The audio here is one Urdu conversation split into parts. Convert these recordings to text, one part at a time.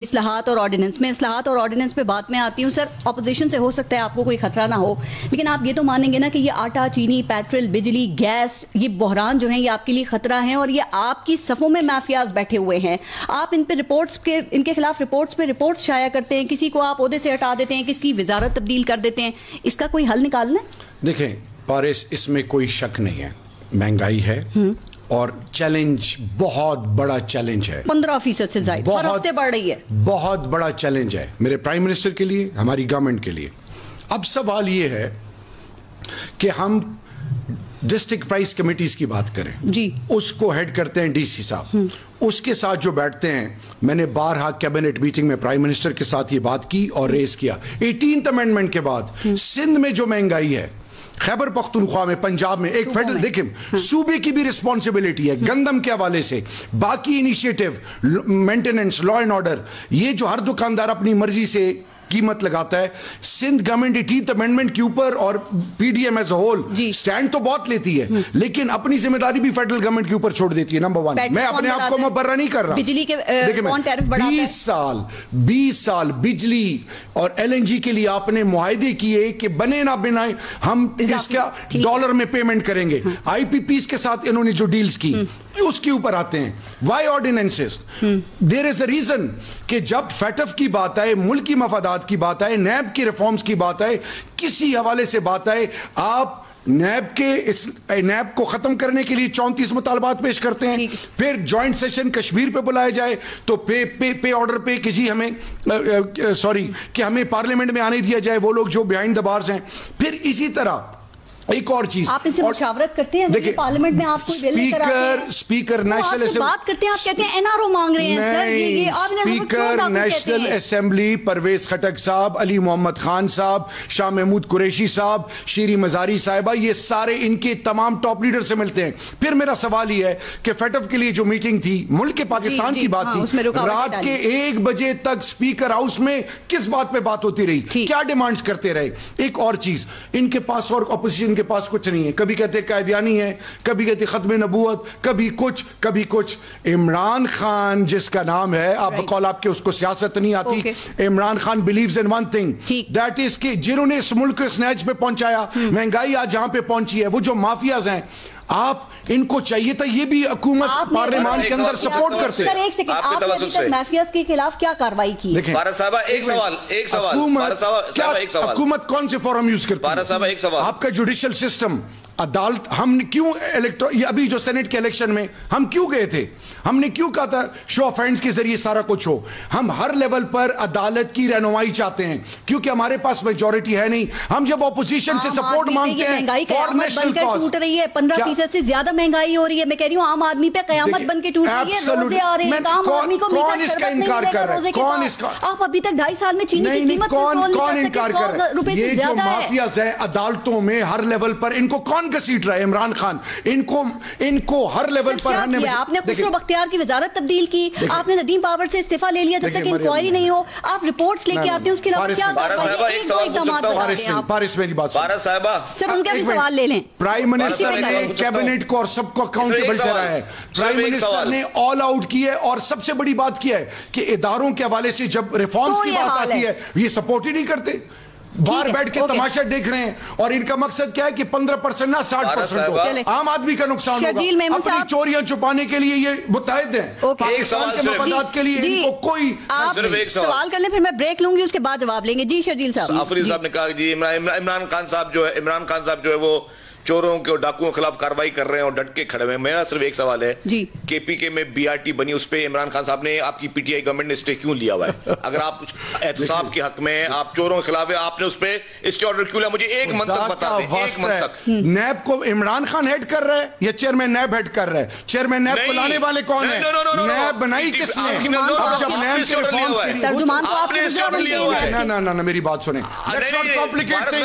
اصلاحات اور آرڈیننس میں اصلاحات پہ بات میں آتی ہوں. سر اپوزیشن سے ہو سکتا ہے آپ کو کوئی خطرہ نہ ہو، لیکن آپ یہ تو مانیں گے نا کہ یہ آٹا، چینی، پیٹرول، بجلی، گیس، یہ بحران جو ہیں یہ آپ کے لیے خطرہ ہیں، اور یہ آپ کی صفوں میں مافیاز بیٹھے ہوئے ہیں. آپ ان کے خلاف رپورٹس شائع کرتے ہیں، کسی کو آپ عہدے سے ہٹا دیتے ہیں، کسی کی وزارت تبدیل کر دیتے ہیں. اس کا کوئی حل نکالنا ہے؟ دیکھیں پارس، اس میں کوئی شک نہیں ہے، مہنگائی ہے اور چیلنج بہت بڑا چیلنج ہے. 15% سے زائد ہر ہفتے بڑھ رہی ہے. بہت بڑا چیلنج ہے میرے پرائم منسٹر کے لیے، ہماری گورنمنٹ کے لیے. اب سوال یہ ہے کہ ہم ڈسٹرکٹ پرائس کمیٹیز کی بات کریں جی، اس کو ہیڈ کرتے ہیں ڈی سی صاحب. اس کے ساتھ جو بیٹھتے ہیں، میں نے بارہا کیبنٹ میٹنگ میں پرائم منسٹر کے ساتھ یہ بات کی اور ریز کیا. 18th امینڈمنٹ کے بعد سندھ میں جو مہنگائی ہے، خیبر پختونخوا میں، پنجاب میں، ایک فیڈرل، دیکھیں صوبے کی بھی رسپانسبلٹی ہے گندم کے حوالے سے، باقی initiative, maintenance, law and order, یہ جو ہر دکاندار اپنی مرضی سے قیمت لگاتا ہے. سندھ گورنمنٹ 18th امینڈمنٹ کے اوپر اور P D M as a whole stand تو بہت لیتی ہے، لیکن اپنی ذمہ داری بھی فیڈرل گورنمنٹ کے اوپر چھوڑ دیتی ہے. نمبر 1، میں اپنے آپ کو مبرر نہیں کر رہا. بجلی کے 20 سال بجلی اور ایل این جی کے لیے آپ نے معاہدے کیے کہ بنے نہ بنائے ہم اس کا ڈالر میں پیمنٹ کریں گے. آئی پی پیز کے ساتھ انہوں نے جو ڈیلز کی اس کے اوپر آتے ہیں. Why ordinances? There is a reason کہ جب فیٹف کی بات آئے، ملکی مفادات کی بات آئے، نیب کی ریفارمز کی بات آئے، کسی حوالے سے بات آئے، آپ نیب کو ختم کرنے کے لیے 34 مطالبات پیش کرتے ہیں. پھر جوائنٹ سیشن کشمیر پہ بلایا جائے تو پے آرڈر پہ کہ جی ہمیں کہ ہمیں پارلیمنٹ میں آنے دیا جائے وہ لوگ جو بیہائنڈ دا بارز ہیں. پھر اسی طرح ایک اور چیز، آپ اس سے مشاورت کرتے ہیں؟ دیکھیں پارلیمنٹ میں آپ کوئی بل لے کر آتے ہیں، اسپیکر نیشنل اسمبلی بات کرتے ہیں، آپ کہتے ہیں این آر او مانگ رہے ہیں. Sir speaker national assembly Pervez Khattak sahab, Ali Muhammad Khan صاحب، شاہ محمود قریشی صاحب، شیریں مزاری صاحبہ، یہ سارے ان کے تمام ٹاپ لیڈر سے ملتے ہیں. پھر میرا سوال یہ ہے کہ فیٹف کے لیے جو میٹنگ تھی، ملک پاکستان کی بات تھی، رات کے 1 بجے تک اسپیکر ہاؤس میں کس بات پہ بات ہوتی رہی، کیا ڈیمانڈز کرتے رہے. ایک اور چیز، ان کے پاس اور اپوزیشن کے پاس کچھ نہیں ہے. کبھی کہتے قائدیانی ہے، کبھی کہتے ختم نبوت، کبھی کچھ. عمران خان جس کا نام ہے، آپ بقول آپ کے اس کو سیاست نہیں آتی، Imran Khan believes in one thing, that is کہ جنہوں نے اس ملک کو اس نیچ پہ پہنچایا، مہنگائی آج جہاں پہ پہنچی ہے، وہ جو مافیاز ہیں، آپ ان کو چاہیے تھا یہ بھی حکومت پارلیمان کے اندر سپورٹ کرتے. سر ایک سیکنڈ، آپ نے ابھی تک مافیاز کے خلاف کیا کاروائی کی؟ بھارت صاحبہ ایک سوال حکومت کون سے فورم یوز کرتی ہے؟ بھارت صاحبہ ایک سوال، آپ کا جوڈیشل سسٹم، عدالت، ہم نے کیوں ابھی جو سینٹ کے الیکشن میں ہم کیوں گئے تھے؟ ہم نے کیوں کہا تھا شو آف ہینڈز کے ذریعے سارا کچھ ہو؟ ہم ہر لیول پر عدالت کی رہنمائی چاہتے ہیں کیونکہ ہمارے پاس میجورٹی ہے نہیں. ہم جب اپوزیشن سے سپورٹ مانگتے ہیں فار نیشنل کاز، ٹوٹ رہی ہے 15% سے زیادہ مہنگائی ہو رہی ہے. میں کہہ رہی ہوں عام آدمی پہ قیامت بن کے ٹوٹ رہی ہے. روزے آ رہے ہیں، عام آدمی کو کون اس کا انکار کر رہا ہے؟ کون اس کا؟ آپ ابھی تک 2.5 سال میں چینی کی قیمت کون انکار کر رہا ہے؟ یہ جو مافیاز ہیں عدالتوں میں ہر لیول پر، ان کو کون گھسیٹ رہا ہے؟ عمران خان. ان کو ہر لیول پر آپ نے خسرو بختیار کی وزارت تبدیل کی، آپ نے ندیم پاور سے استعفیٰ لے لیا جب تک انکوائری نہیں ہو، آپ رپورٹس لے کے آتے ہیں، اس کے علاوہ کیا پارس میری بات سر ان کا بھی سوال لے لیں. پرائم منسٹر نے کیبنٹ کو اور سب کو اکاؤنٹیبل ٹھہرایا ہے. پرائم منسٹر نے آل آؤٹ کی ہے اور سب سے بڑی بات کی ہے کہ اداروں کے حوالے سے جب ریفارمز کی بات آتی ہے یہ سپورٹ ہی نہیں کرتے، باہر بیٹھ کے تماشا دیکھ رہے ہیں. اور ان کا مقصد کیا ہے کہ 15% نہ 60% ہو. عام آدمی کا نقصان ہوگا. اپنی چوریاں چھپانے کے لیے یہ متحد ہیں. پاکستان کے مفادات کے لیے ان کو کوئی سوال کر لیں، پھر میں بریک لوں گی، اس کے بعد جواب لیں گے. جی شرجیل صاحب. آفریدی صاحب نے کہا جی عمران خان صاحب جو ہے وہ چوروں کے اور ڈاکوؤں کے خلاف کارروائی کر رہے ہیں اور ڈٹ کے کھڑے ہوئے ہیں. میرا صرف ایک سوال ہے، کے پی کے میں بی آر ٹی بنی، اس پہ عمران خان صاحب نے، آپ کی پی ٹی آئی گورنمنٹ نے اسٹے کیوں لیا ہوا ہے؟ اگر آپ احتساب کے حق میں، آپ چوروں کے خلاف ہے، آپ نے اس پہ اسٹے آرڈر کیوں لیا؟ مجھے ایک منطق بتا دیں، ایک منطق. نیب کو عمران خان ہیڈ کر رہا ہے یا چیئرمین نیب ہیڈ کر رہا ہے؟ چیئرمین نیب کو لانے والے کون ہیں؟ نیب بنائی کس نے؟ جب نیب کے ریفارمز، نہ میری بات سنیں،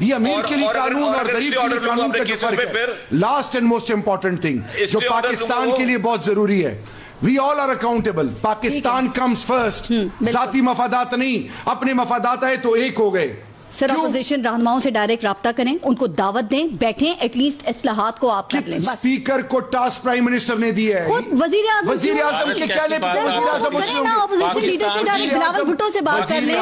یہ امیر کے لیے قانون اور غریب کے لیے قانون کا جو فرق ہے. Last and most important thing جو پاکستان کے لیے بہت ضروری ہے, We all are accountable. Pakistan comes first. ذاتی مفادات نہیں, اپنے مفادات آئے تو ایک ہو گئے. سر اپوزیشن رہنماؤں سے ڈائریکٹ رابطہ کریں, ان کو دعوت دیں, بیٹھیں, ایٹ لیسٹ اصلاحات کو آپ کر لیں. اسپیکر کو ٹاسک پرائم منسٹر نے دیا ہے, وزیر اعظم کے کیا لے وزیر اعظم اپوزیشن لیڈر سے ڈائریکٹ بلاول بھٹو سے بات کر لیں,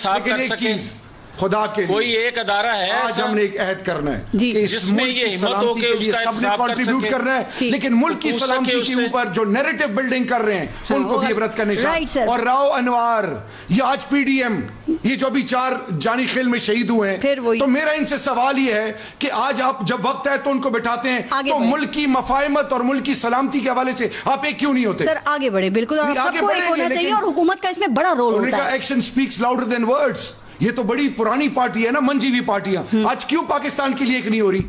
لیکن ایک چیز خدا کے کوئی ایک ادارہ ہے آج ہم نے ایک عہد کرنا ہے کہ اس ملک کی سلامتی کے لیے سب نے کنٹریبیوٹ کرنا ہے, لیکن ملک کی سلامتی کے اوپر جو نیریٹو بلڈنگ کر رہے ہیں ان کو بھی عبرت کا نشان. اور راؤ انوار, یہ آج پی ڈی ایم, یہ جو بھی 4 جانی خیل میں شہید ہوئے ہیں, تو میرا ان سے سوال یہ ہے کہ آج آپ جب وقت ہے تو ان کو بٹھاتے ہیں, تو ملک کی مفاہمت اور ملک کی سلامتی کے حوالے سے آپ ایک کیوں نہیں ہوتے؟ سر آگے بڑھے, بالکل سب کو ایک ہونا چاہیے اور حکومت کا اس میں بڑا رول ہوتا ہے. Action speaks louder than words. یہ تو بڑی پرانی پارٹی ہے نا, منجی ہوئی پارٹیاں, آج کیوں پاکستان کے لیے ایک نہیں ہو رہی؟